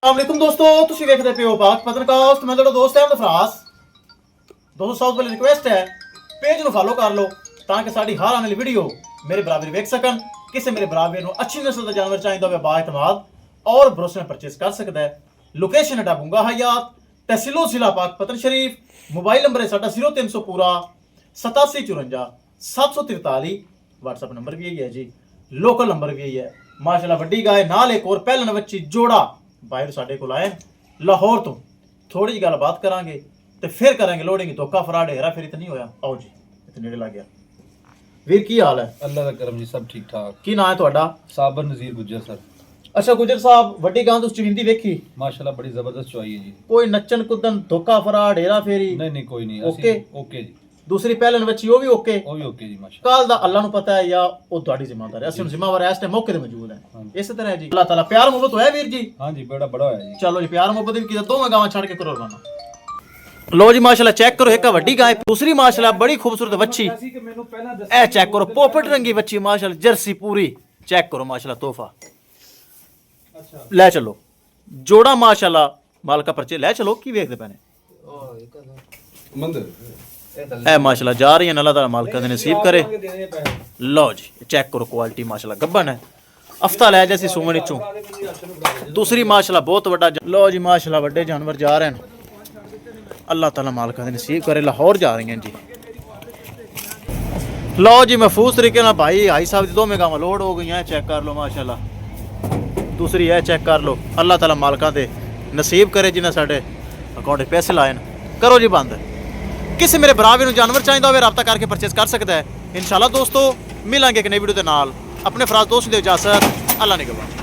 अस्सलामुअलैकुम दोस्तों, ਤੁਸੀਂ ਵੇਖਦੇ ਪਿਓ ਪਾਕ ਪਤਨਕਾਸਟ। ਮੈਂ ਤੁਹਾਡਾ ਦੋਸਤ ਅਹਿਮਦ ਫਰਾਸ। ਦੋਸਤੋ ਸਭ ਤੋਂ ਪਹਿਲੇ ਰਿਕੁਐਸਟ ਹੈ ਪੇਜ ਨੂੰ ਫਾਲੋ ਕਰ ਲਓ ਤਾਂ ਕਿ ਸਾਡੀ ਹਰ ਆਉਣ ਵਾਲੀ ਵੀਡੀਓ ਮੇਰੇ ਬਰਾਬਰ ਵੇਖ ਸਕਣ। ਕਿਸੇ ਮੇਰੇ ਬਰਾਬਰ ਨੂੰ ਅੱਛੀ ਨਸਲ ਦਾ ਜਾਨਵਰ ਚਾਹੀਦਾ ਹੋਵੇ ਬਾਇਤਮਾਦ और भरोसे में परचेज कर सकता है। लोकेशन है बुंगा हयात, तहसीलो जिला पाक पतन शरीफ। मोबाइल नंबर है साडा 0300 पूरा 87 54 743। व्हाट्सएप नंबर भी यही है जी, लोकल नंबर भी यही है। माशाल्लाह वड्डी गाय नाल एक और पहलन बच्ची जोड़ा बाहर साडे कोल आए लाहौर तो। थोड़ी जी गलबात करांगे ते फिर करांगे लोडिंग। धोखा फराड हेरा फेरी तो नहीं होया। आओ जी इतने नेड़े लग गया। वीर की हाल है? अल्लाह का करम जी, सब ठीक ठाक। की ना है तुहाडा? साबर नज़ीर गुज्जर सर। अच्छा गुजर साहब, वड्डी गां तुस चविंदी वेखी? माशाल्लाह बड़ी जबरदस्त चुआई है जी। कोई नच्चन कुदन धोखा फराड हेरा फेरी? नहीं कोई नहीं। ओके ओके जी। दूसरी पहलन बच्ची वो भी ओके? वो भी ओके जी माशाल्लाह। काल दा अल्लाह नु पता है या वो ਤੁਹਾਡੀ ਜ਼ਿੰਮੇਵਾਰੀ है? ਅਸੀਂ ਜ਼ਿੰਮੇਵਾਰ ਇਸ ਟਾਈਮ ਮੌਕੇ ਤੇ ਮੌਜੂਦ हाँ ਹੈ। ਇਸੇ ਤਰ੍ਹਾਂ ਜੀ ਅੱਲਾਹ ਤਾਲਾ ਪਿਆਰ ਮੁਹੱਬਤ ਹੋਇਆ ਵੀਰ ਜੀ। हाँ जी, बड़ा बड़ा है जी। ਚਲੋ ਜੀ ਪਿਆਰ ਮੁਹੱਬਤ ਵੀ ਕੀਤਾ ਦੋਵੇਂ ਗਾਵਾਂ ਛੱਡ ਕੇ ਕਰੋ ਰਵਾਨਾ। लो जी माशाल्लाह चेक करो, एक वड्डी गाय, दूसरी माशाल्लाह बड़ी खूबसूरत बच्ची। ए चेक करो पोपट रंगी बच्ची माशाल्लाह, जर्सी पूरी। चेक करो माशाल्लाह तोहफा। ले चलो जोड़ा माशाल्लाह मालका परचे ले चलो। की वेखदे पैने ए माशाल्लाह जा रही है। अल्लाह ताला मालका दे नसीब करे। लो जी चेक करो क्वालिटी माशाल्लाह गब्बन है, हफ्ता लै जैसी सुमन चों। दूसरी माशाल्लाह बहुत बड़ा। लो जी माशाल्लाह बड़े जानवर जा रहे हैं। अल्लाह ताला मालका दे नसीब करे। लाहौर जा रही हैं जी। लो जी महफूज तरीके ना भाई हाई साहब दी दोवें गावां लोड हो गई हैं। चेक कर लो माशाल्लाह। दूसरी है चेक कर लो। अल्लाह ताला मालका दे नसीब करे जिन्हें साढ़े अकाउंट पैसे लाए न। करो जी बंद। किसी मेरे भरावे नूं जानवर चाहिदा होवे राबता करके परचेज कर सकता है इंशाल्लाह। दोस्तों मिलांगे एक नई वीडियो दे नाल। अपने फराज दोस्त दे इजाजत। अल्लाह निगहबान।